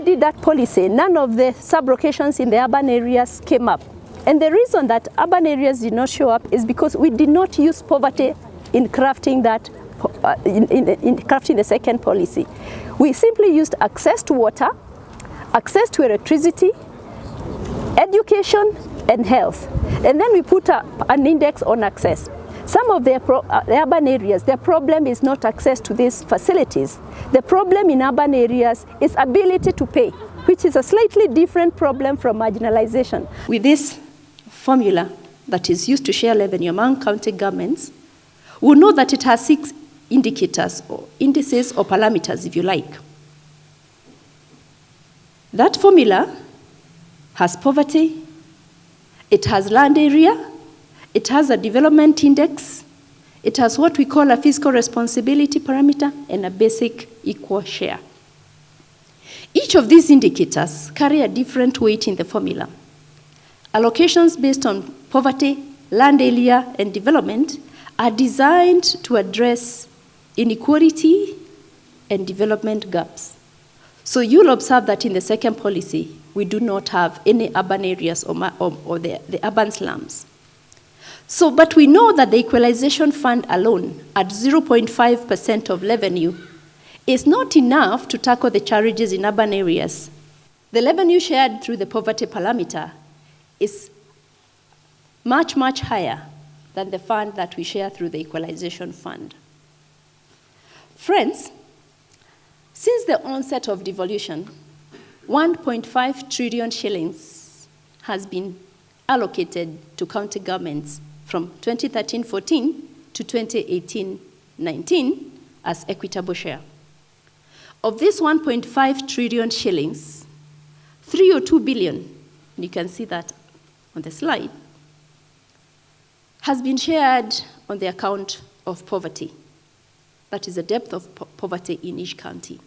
did that policy, none of the sub-locations in the urban areas came up. And the reason that urban areas did not show up is because we did not use poverty in crafting that, in crafting the second policy. We simply used access to water, access to electricity, education, and health. And then we put an index on access. Some of the urban areas, their problem is not access to these facilities. The problem in urban areas is ability to pay, which is a slightly different problem from marginalization. With this formula that is used to share revenue among county governments, we know that it has 6 indicators, or indices or parameters, if you like. That formula has poverty, it has land area, it has a development index, it has what we call a fiscal responsibility parameter, and a basic equal share. Each of these indicators carry a different weight in the formula. Allocations based on poverty, land area, and development are designed to address inequality and development gaps. So you'll observe that in the second policy, we do not have any urban areas or the urban slums. So, but we know that the equalization fund alone, at 0.5% of revenue, is not enough to tackle the challenges in urban areas. The revenue shared through the poverty parameter is much, much higher than the fund that we share through the equalization fund. Friends, since the onset of devolution, 1.5 trillion shillings has been allocated to county governments from 2013-14 to 2018-19 as equitable share. Of this 1.5 trillion shillings, 302 billion, and you can see that on the slide, has been shared on the account of poverty. That is the depth of poverty in each county.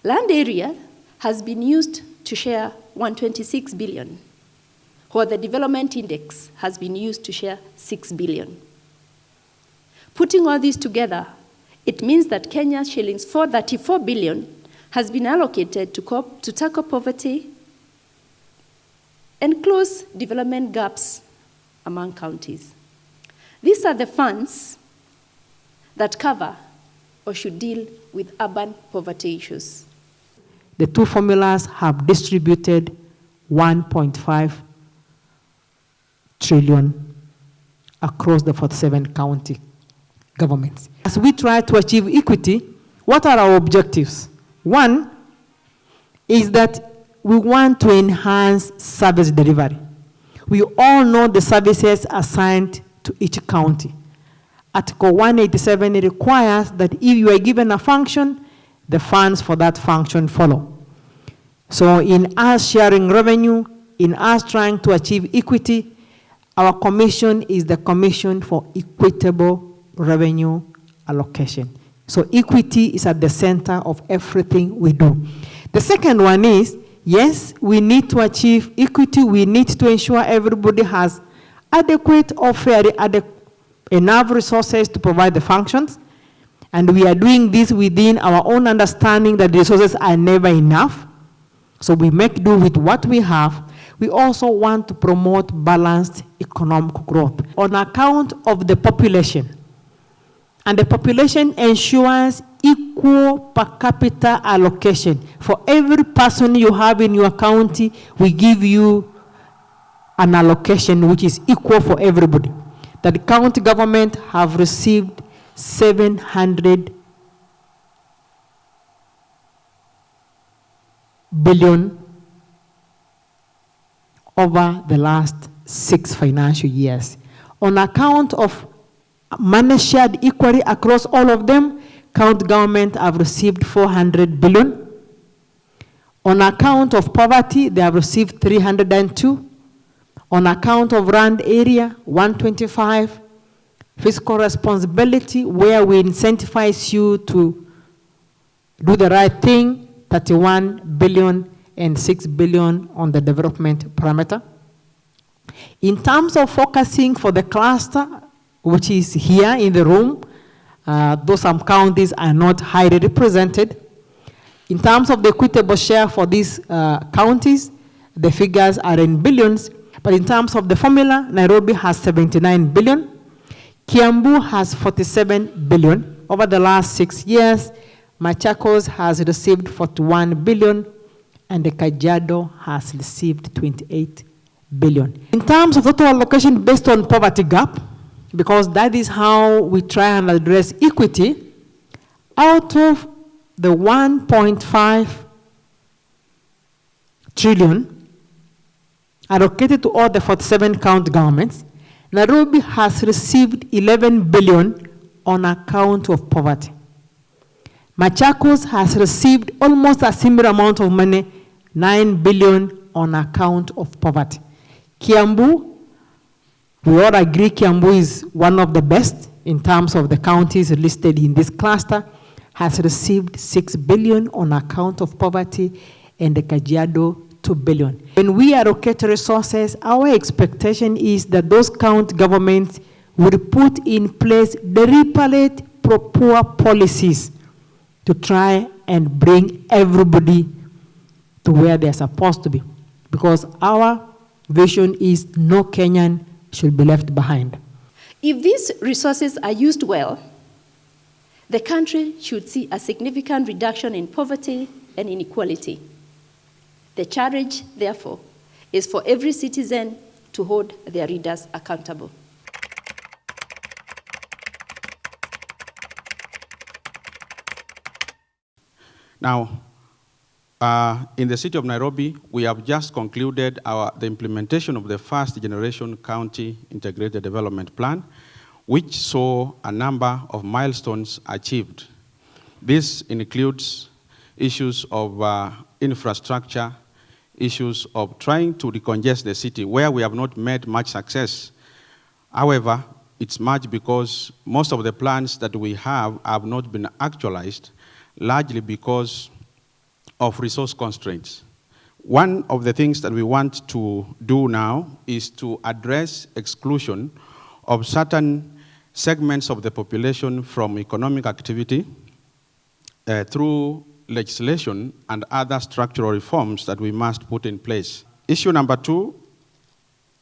Land area has been used to share 126 billion, while the development index has been used to share 6 billion. Putting all these together, it means that Kenya's shillings 434 billion has been allocated to tackle poverty and close development gaps among counties. These are the funds that cover or should deal with urban poverty issues. The two formulas have distributed 1.5 trillion across the 47 county governments. As we try to achieve equity, what are our objectives? One is that we want to enhance service delivery. We all know the services assigned to each county. Article 187 requires that if you are given a function, the funds for that function follow. So in us sharing revenue, in us trying to achieve equity, our commission is the Commission for Equitable Revenue Allocation. So equity is at the center of everything we do. The second one is, yes, we need to achieve equity. We need to ensure everybody has adequate or fairly enough resources to provide the functions. And we are doing this within our own understanding that the resources are never enough. So we make do with what we have. We also want to promote balanced economic growth on account of the population. And the population ensures equal per capita allocation. For every person you have in your county, we give you an allocation which is equal for everybody. That the county government have received 700 billion over the last 6 financial years. On account of money shared equally across all of them, county government have received 400 billion. On account of poverty, they have received 302. On account of land area, 125. Fiscal responsibility, where we incentivize you to do the right thing, 31 billion and 6 billion on the development parameter. In terms of focusing for the cluster, which is here in the room, though some counties are not highly represented, In terms of the equitable share for these counties, the figures are in billions, but in terms of the formula, Nairobi has 79 billion, Kiambu has 47 billion. Over the last 6 years, Machakos has received 41 billion, and the Kajiado has received 28 billion. In terms of total allocation based on poverty gap, because that is how we try and address equity, out of the 1.5 trillion allocated to all the 47 county governments, Nairobi has received 11 billion on account of poverty. Machakos has received almost a similar amount of money, 9 billion on account of poverty. Kiambu, we all agree Kiambu is one of the best in terms of the counties listed in this cluster, has received 6 billion on account of poverty, and the Kajiado 2 billion. When we allocate resources, our expectation is that those county governments will put in place deliberate proper policies to try and bring everybody to where they're supposed to be. Because our vision is no Kenyan should be left behind. If these resources are used well, the country should see a significant reduction in poverty and inequality. The challenge, therefore, is for every citizen to hold their leaders accountable. Now, in the city of Nairobi, we have just concluded the implementation of the first generation county integrated development plan, which saw a number of milestones achieved. This includes issues of infrastructure, issues of trying to decongest the city, where we have not made much success. However, it's much because most of the plans that we have not been actualized, largely because of resource constraints. One of the things that we want to do now is to address exclusion of certain segments of the population from economic activity through legislation and other structural reforms that we must put in place. Issue number 2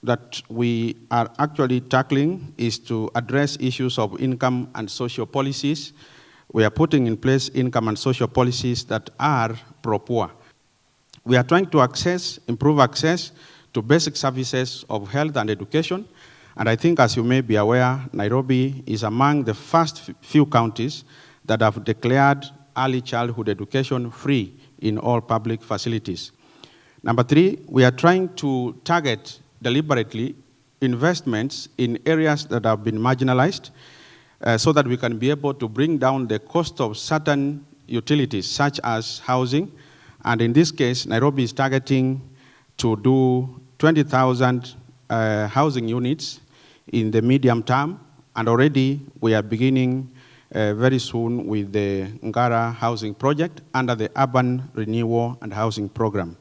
that we are actually tackling is to address issues of income and social policies. We are putting in place income and social policies that are pro-poor. We are trying to improve access to basic services of health and education. And I think, as you may be aware, Nairobi is among the first few counties that have declared early childhood education free in all public facilities. Number 3, we are trying to target deliberately investments in areas that have been marginalized so that we can be able to bring down the cost of certain utilities, such as housing. And in this case, Nairobi is targeting to do 20,000 housing units in the medium term, and already we are beginning very soon with the Ngara housing project under the Urban Renewal and Housing Program.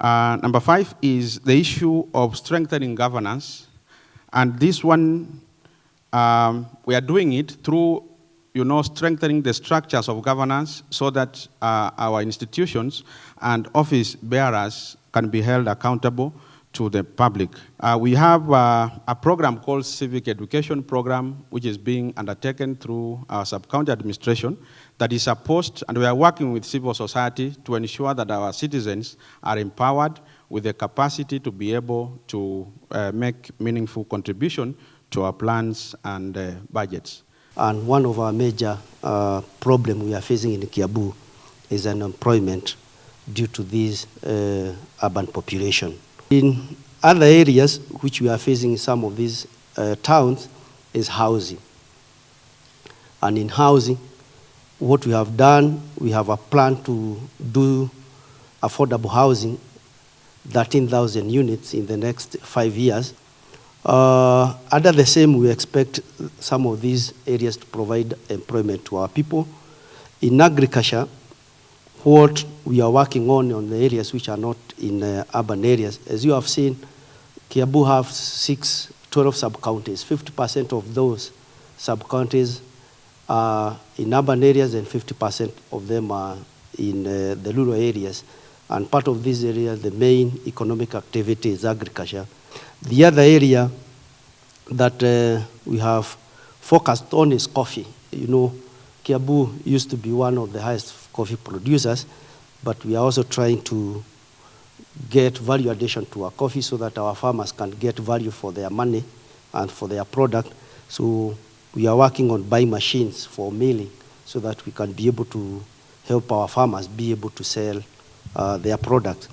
Number 5 is the issue of strengthening governance, and this one, we are doing it through strengthening the structures of governance so that our institutions and office bearers can be held accountable to the public. We have a program called Civic Education Program, which is being undertaken through our sub-county administration that is supposed, and we are working with civil society to ensure that our citizens are empowered with the capacity to be able to make meaningful contribution to our plans and budgets. And one of our major problems we are facing in Kiambu is unemployment due to this urban population. In other areas which we are facing in some of these towns is housing. And in housing, what we have done, we have a plan to do affordable housing, 13,000 units in the next 5 years. Under the same, we expect some of these areas to provide employment to our people. In agriculture, what we are working on the areas which are not in urban areas, as you have seen, Kiambu have 12 sub-counties. 50% of those sub-counties are in urban areas and 50% of them are in the rural areas. And part of this area, the main economic activity is agriculture. The other area that we have focused on is coffee. You know, Kiambu used to be one of the highest coffee producers, but we are also trying to get value addition to our coffee so that our farmers can get value for their money and for their product. So we are working on buying machines for milling so that we can be able to help our farmers be able to sell their products.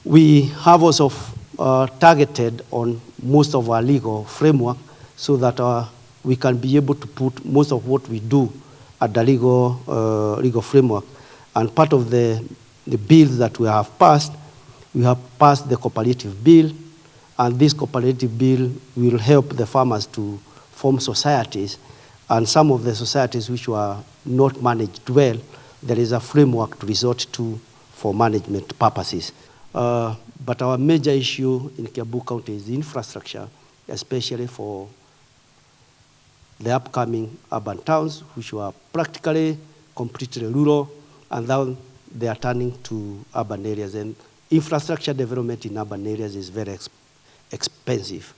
We have also targeted on most of our legal framework so that we can be able to put most of what we do at the legal framework. And part of the bills that we have passed the cooperative bill, and this cooperative bill will help the farmers to form societies. And some of the societies which were not managed well, there is a framework to resort to for management purposes. But our major issue in Kiambu County is infrastructure, especially for the upcoming urban towns, which were practically completely rural, and now they are turning to urban areas. And infrastructure development in urban areas is very expensive.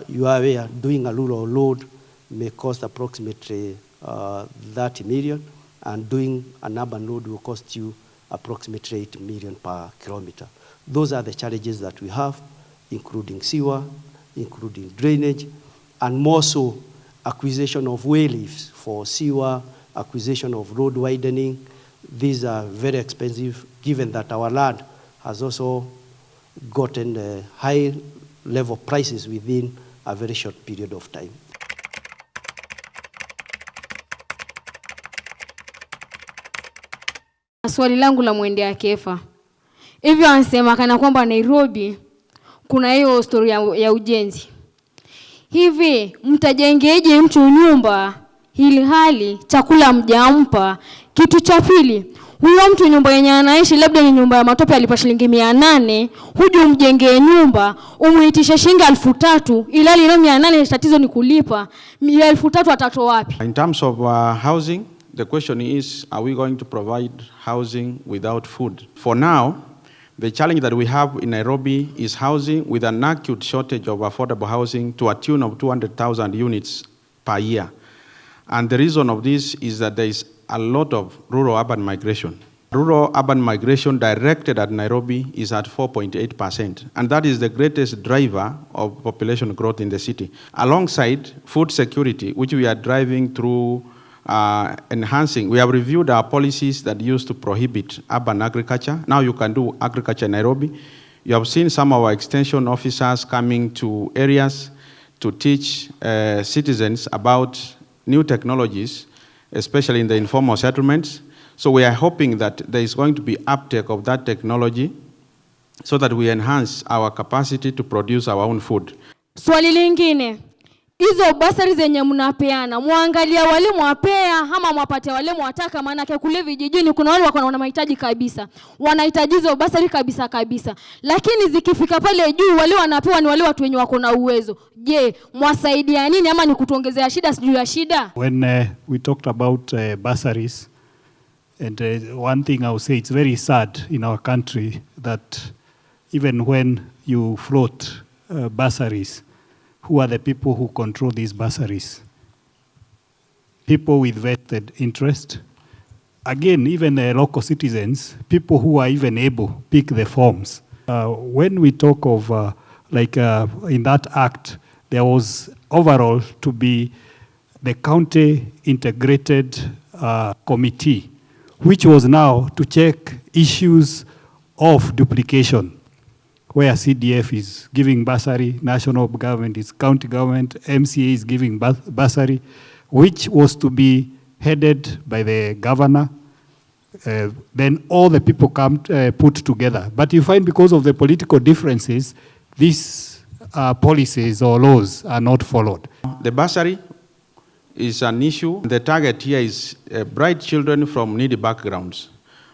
You are aware, doing a rural road may cost approximately 30 million, and doing an urban road will cost you approximately 8 million per kilometer. Those are the challenges that we have, including sewer, including drainage, and more so acquisition of way lifts for sewer, acquisition of road widening. These are very expensive, given that our land has also gotten high level prices within a very short period of time. Swali langu la mwendea Kefa. Hivyo anasema kana kwamba Nairobi kuna hiyo story ya ujenzi. Hivi mtajengeje mtu nyumba hili hali chakula mjampa? Kitu cha pili, huyo mtu nyumba yenye anaishi labda ni nyumba ya matope alipa shilingi 800, huje umjengee nyumba umuitisha shilingi 3000 ila ile 800 tatizo ni kulipa. 3000 atatoa wapi? In terms of housing, the question is, are we going to provide housing without food? For now, the challenge that we have in Nairobi is housing with an acute shortage of affordable housing to a tune of 200,000 units per year. And the reason of this is that there is a lot of rural-urban migration. Rural-urban migration directed at Nairobi is at 4.8%, and that is the greatest driver of population growth in the city. Alongside food security, which we are driving through enhancing. We have reviewed our policies that used to prohibit urban agriculture. Now you can do agriculture in Nairobi. You have seen some of our extension officers coming to areas to teach citizens about new technologies, especially in the informal settlements. So we are hoping that there is going to be uptake of that technology so that we enhance our capacity to produce our own food. Swali lingine, hizo basari zenye mnapeana, muangalia wale mwapea ama mwapatia wale mwataka, maana kule vijijini kuna wale wako na mahitaji kabisa. Wanahitaji hizo basari kabisa. Lakini zikifika pale juu wale wanapewa ni wale watu wenye wako na uwezo. Je, mwasaidia nini ama ni kutuongezea shida sijui ya shida? When we talked about bursaries, and one thing I would say, it's very sad in our country that even when you float bursaries, who are the people who control these bursaries? People with vested interest. Again, even local citizens, people who are even able to pick the forms. When we talk of, in that act, there was overall to be the county integrated committee, which was now to check issues of duplication, where CDF is giving bursary, national government is county government, MCA is giving bursary, which was to be headed by the governor. Then all the people come put together. But you find because of the political differences, these policies or laws are not followed. The bursary is an issue. The target here is bright children from needy backgrounds.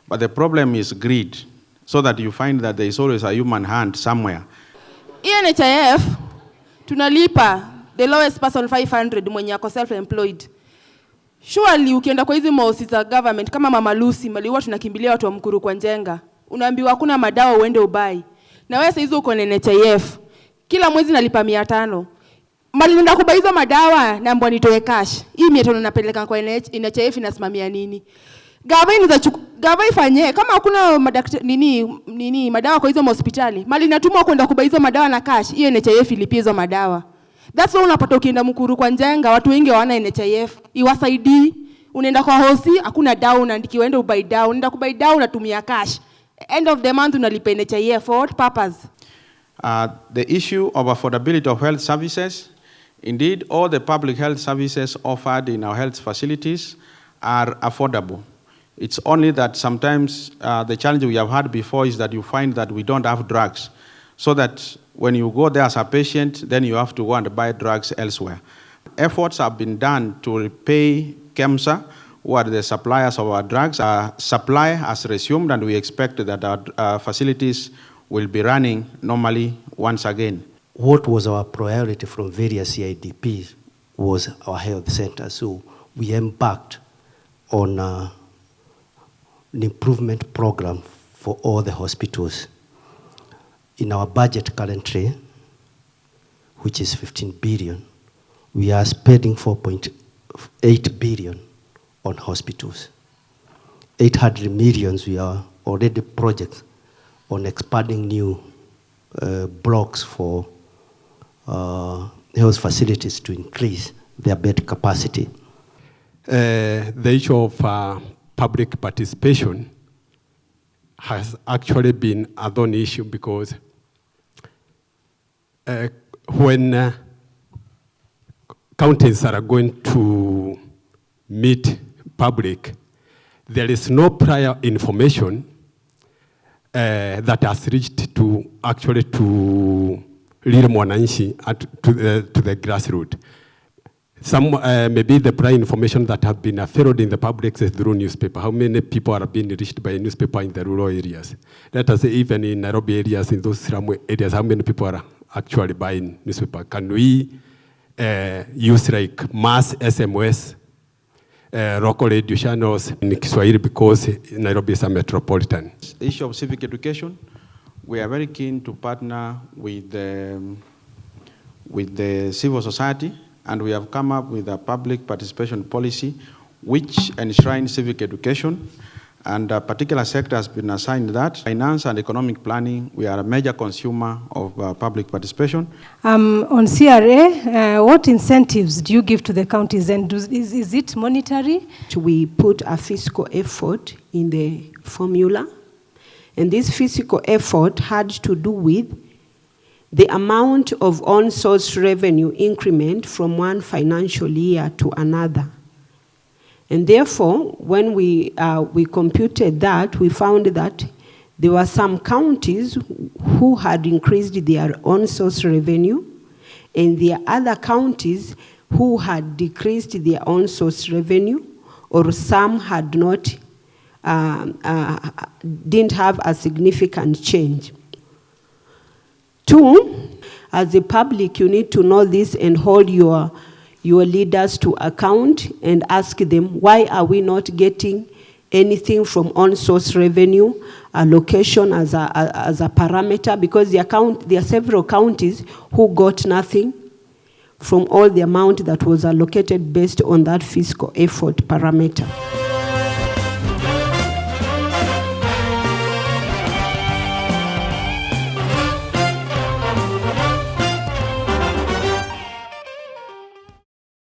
But the problem is greed, so that you find that there is always a human hand somewhere. NHIF, tunalipa the lowest person 500 mwenye ako self-employed. Surely ukienda kwa hizi maofisi za government kama Mama Lucy, mali huwa tunakimbilia watu wa Mkuru kwa Njenga. Unaambiwa hakuna madawa uende ubai. Na wewe sasa hizo uko na NHIF. Kila mwezi nalipa 500. Mali nenda kubai hizo madawa na mbona nitoe cash. Hii 500 napeleka kwa NHIF inasimamia nini? Gava ifanye kama hakuna madawa kwa hizo hospitali. Mali natumwa kwenda kubai hizo madawa na cash. Hiyo NHIF ilipie hizo madawa. That's why unapata ukienda Mkuru kwa Njenga watu wengi hawana NHIF. Iwasaidii. Unaenda kwa hosi hakuna dawa unaandikiwa enda ubai dawa. Unaenda kubai dawa unatumia cash. End of the month unalipa NHIF for what purpose? The issue of affordability of health services. Indeed, all the public health services offered in our health facilities are affordable. It's only that sometimes the challenge we have had before is that you find that we don't have drugs. So that when you go there as a patient, then you have to go and buy drugs elsewhere. Efforts have been done to repay KEMSA, who are the suppliers of our drugs. Supply has resumed, and we expect that our facilities will be running normally once again. What was our priority from various CIDPs was our health center. So we embarked on an improvement program for all the hospitals. In our budget currently, which is 15 billion, we are spending 4.8 billion on hospitals. 800 millions we are already projects on expanding new blocks for health facilities to increase their bed capacity. The issue of public participation has actually been a thorny issue because when counties are going to meet public, there is no prior information that has reached to actually to real mwananchi to the grassroots. Some maybe the prior information that have been furrowed in the public is through newspaper. How many people are being reached by newspaper in the rural areas? Let us say even in Nairobi areas, in those slum areas, how many people are actually buying newspaper? Can we use like mass SMS, local radio channels in Kiswahili because Nairobi is a metropolitan? The issue of civic education, we are very keen to partner with the civil society, and we have come up with a public participation policy which enshrines civic education, and a particular sector has been assigned that. Finance and economic planning, we are a major consumer of public participation. On CRA, what incentives do you give to the counties, and is it monetary? We put a fiscal effort in the formula, and this fiscal effort had to do with the amount of on-source revenue increment from one financial year to another. And therefore, when we computed that, we found that there were some counties who had increased their on-source revenue, and there are other counties who had decreased their on-source revenue, or some had not, didn't have a significant change. Two, as a public, you need to know this and hold your leaders to account and ask them, why are we not getting anything from on-source revenue allocation as a parameter? Because there are several counties who got nothing from all the amount that was allocated based on that fiscal effort parameter.